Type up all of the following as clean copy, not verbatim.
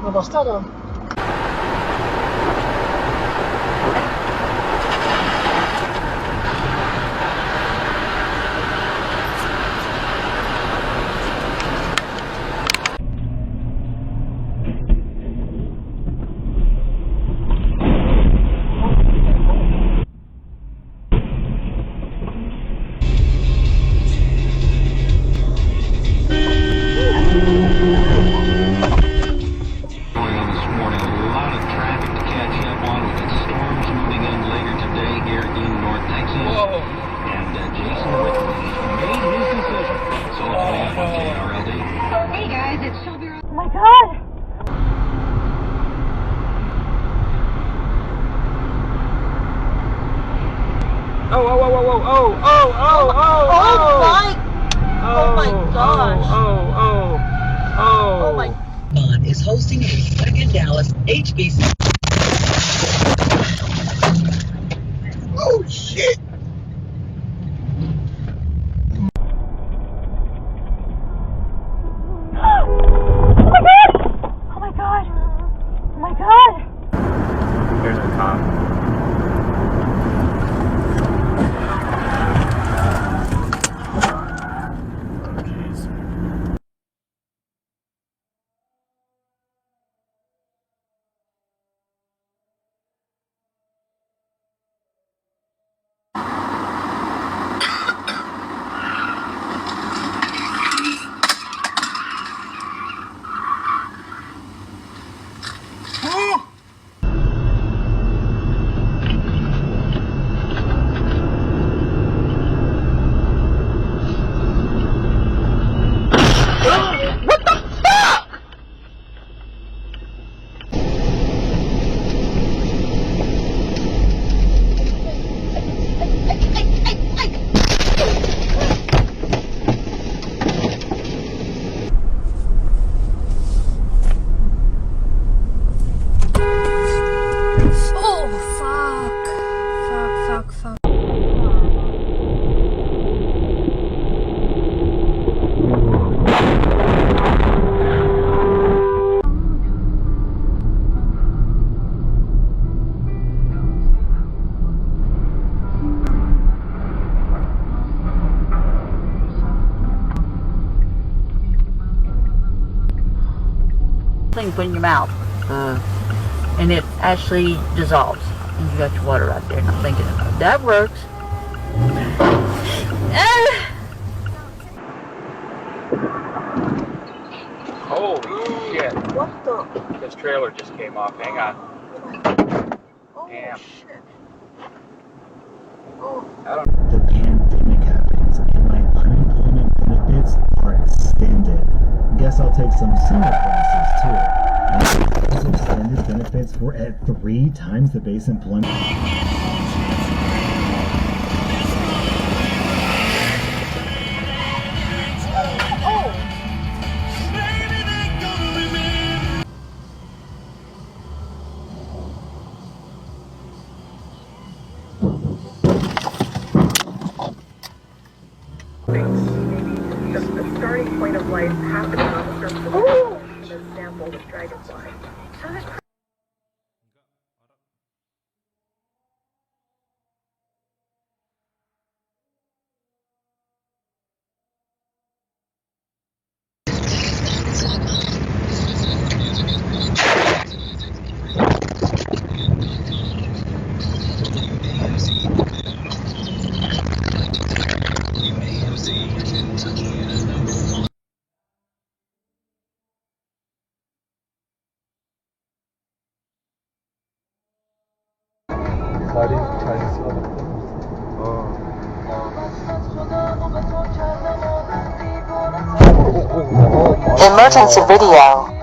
Vad kostar den? Is hosting a second Dallas HBC. Oh shit! Oh my god! Oh my god! There's a cop. Thing put in your mouth, and it actually dissolves, and you got your water right there. And I'm thinking that works. Holy shit! What the? This trailer just came off. Hang on. Oh Damn. shit! Oh. The pandemic happens and my unemployment benefits are extended. Guess I'll take some summer classes too. And those extended benefits were at 3 times the base employment. The starting point of life happening on the surface of the world in a sample of dragonfly. So this Emergency video.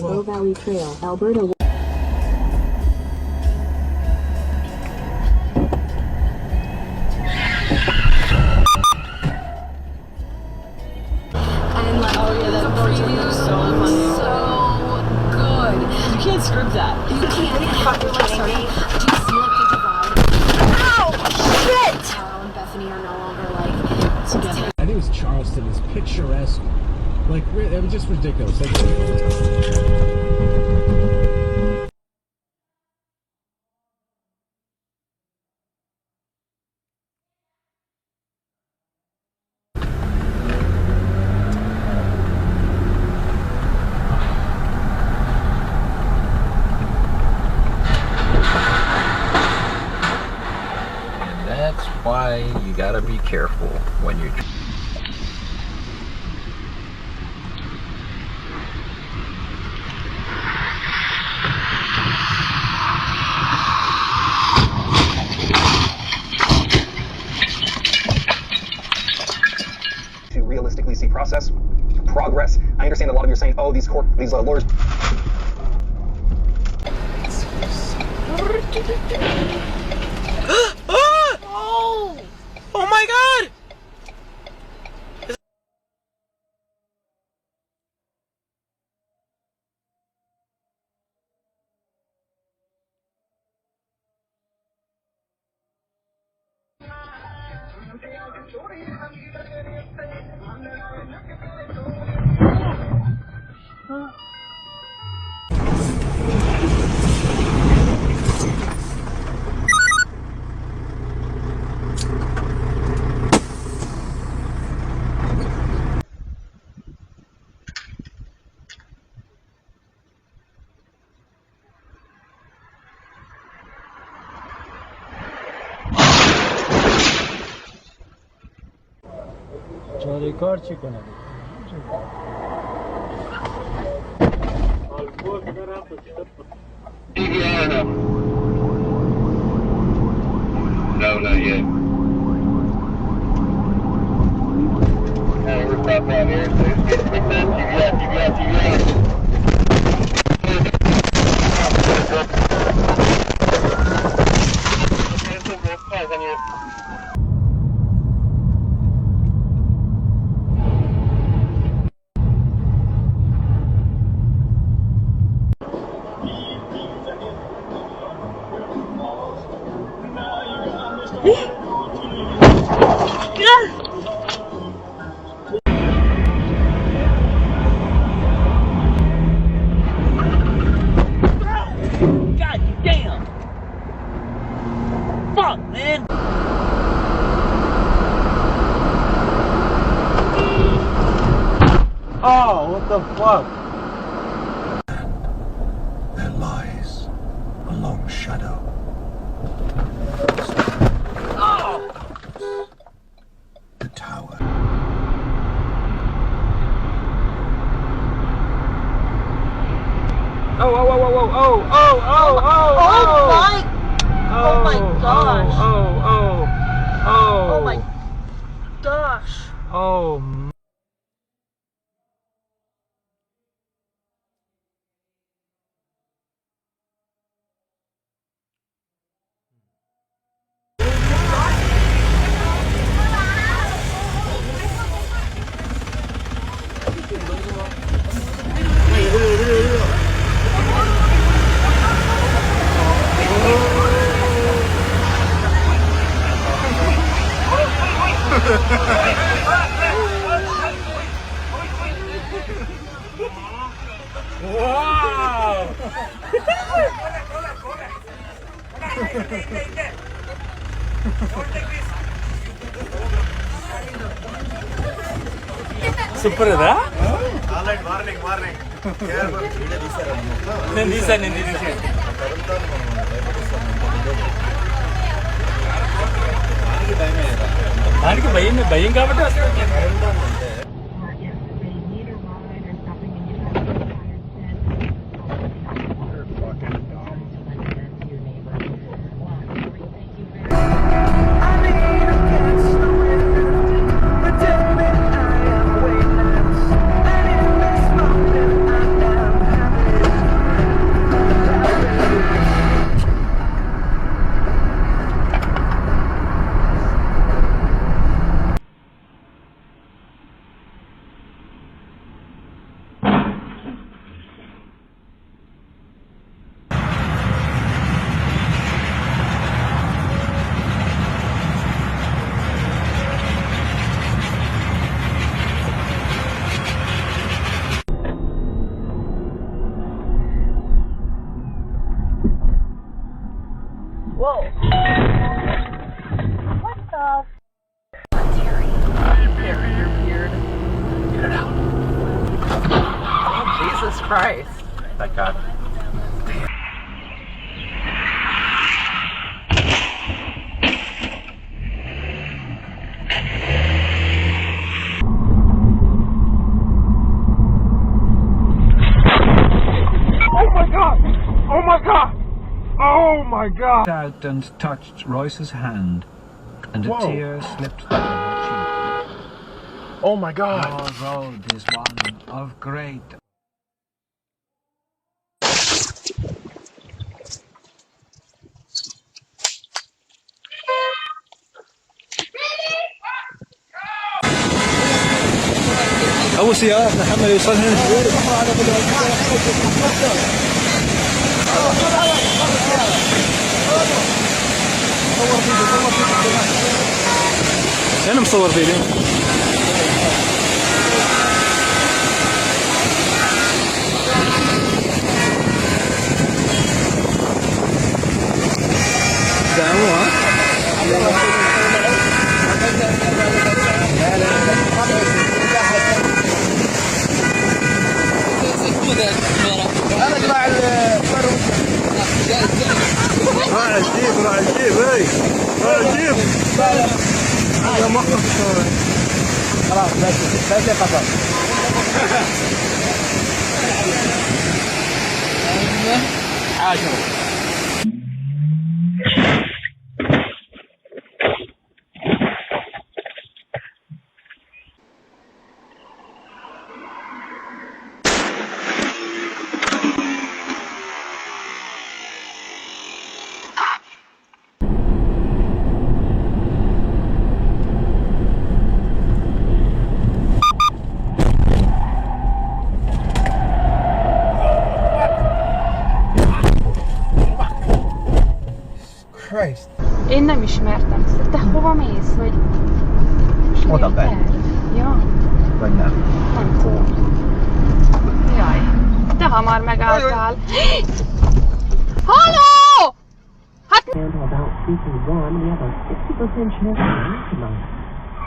Low Valley Trail, Alberta. Are you fucking kidding me? Do you see like the divide? Ow! Shit! Carol and Bethany are no longer like together. I think it was Charleston. It's picturesque. Like, it was just ridiculous. Like, That's why you gotta be careful when you're. To realistically see progress. I understand a lot of you are saying, oh, these lawyers. Oh my God! چاره کار چی کنه؟ No, not yet. We're stopped down here. God damn! Fuck, man! Oh, what the fuck? There lies a long shadow. The tower. Oh, oh, oh, oh, oh, oh, oh, oh, oh, my! Oh my gosh! Oh, oh, oh, Oh my gosh! oh. Wow! Super ada? Alright, warning. నేను తీసాను దానికి భయం కాబట్టి వస్తుంది. Whoa. What the? Get it out. Oh, Jesus Christ. Thank God. Oh my god! Oh my god! Oh my god! Out and touched Royce's hand, and a tear slipped down her cheek. Oh my god! Your road is one of great. أول سيارة محمد يوصل هنا. أنا مصور فيديو. دعموا ها؟ انا اجمع الفرو راح الجيب اي راح الجيب يا مخلص خلاص بس قطر عاشر Christ. Én nem ismertem. Te hova mész? Vagy... Oda be. Ja, Vagy nem. nem tudom. Jaj, de hamar megálltál. Halló! Hát... About speaking one, we have a 60% chance of rain tonight.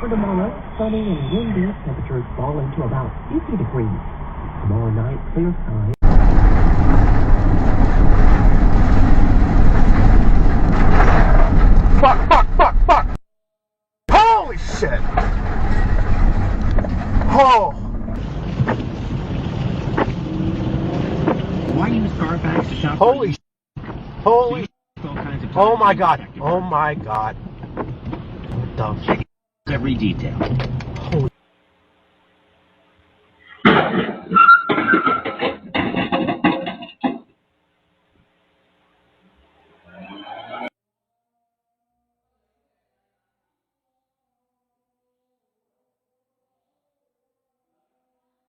For tomorrow, sunny and windy, temperatures falling to about 50 degrees. Tomorrow night, clear skies. Fuck! Holy shit! Oh! Why use Carfax to shop? Holy Oh my god! Oh my god! What the every detail.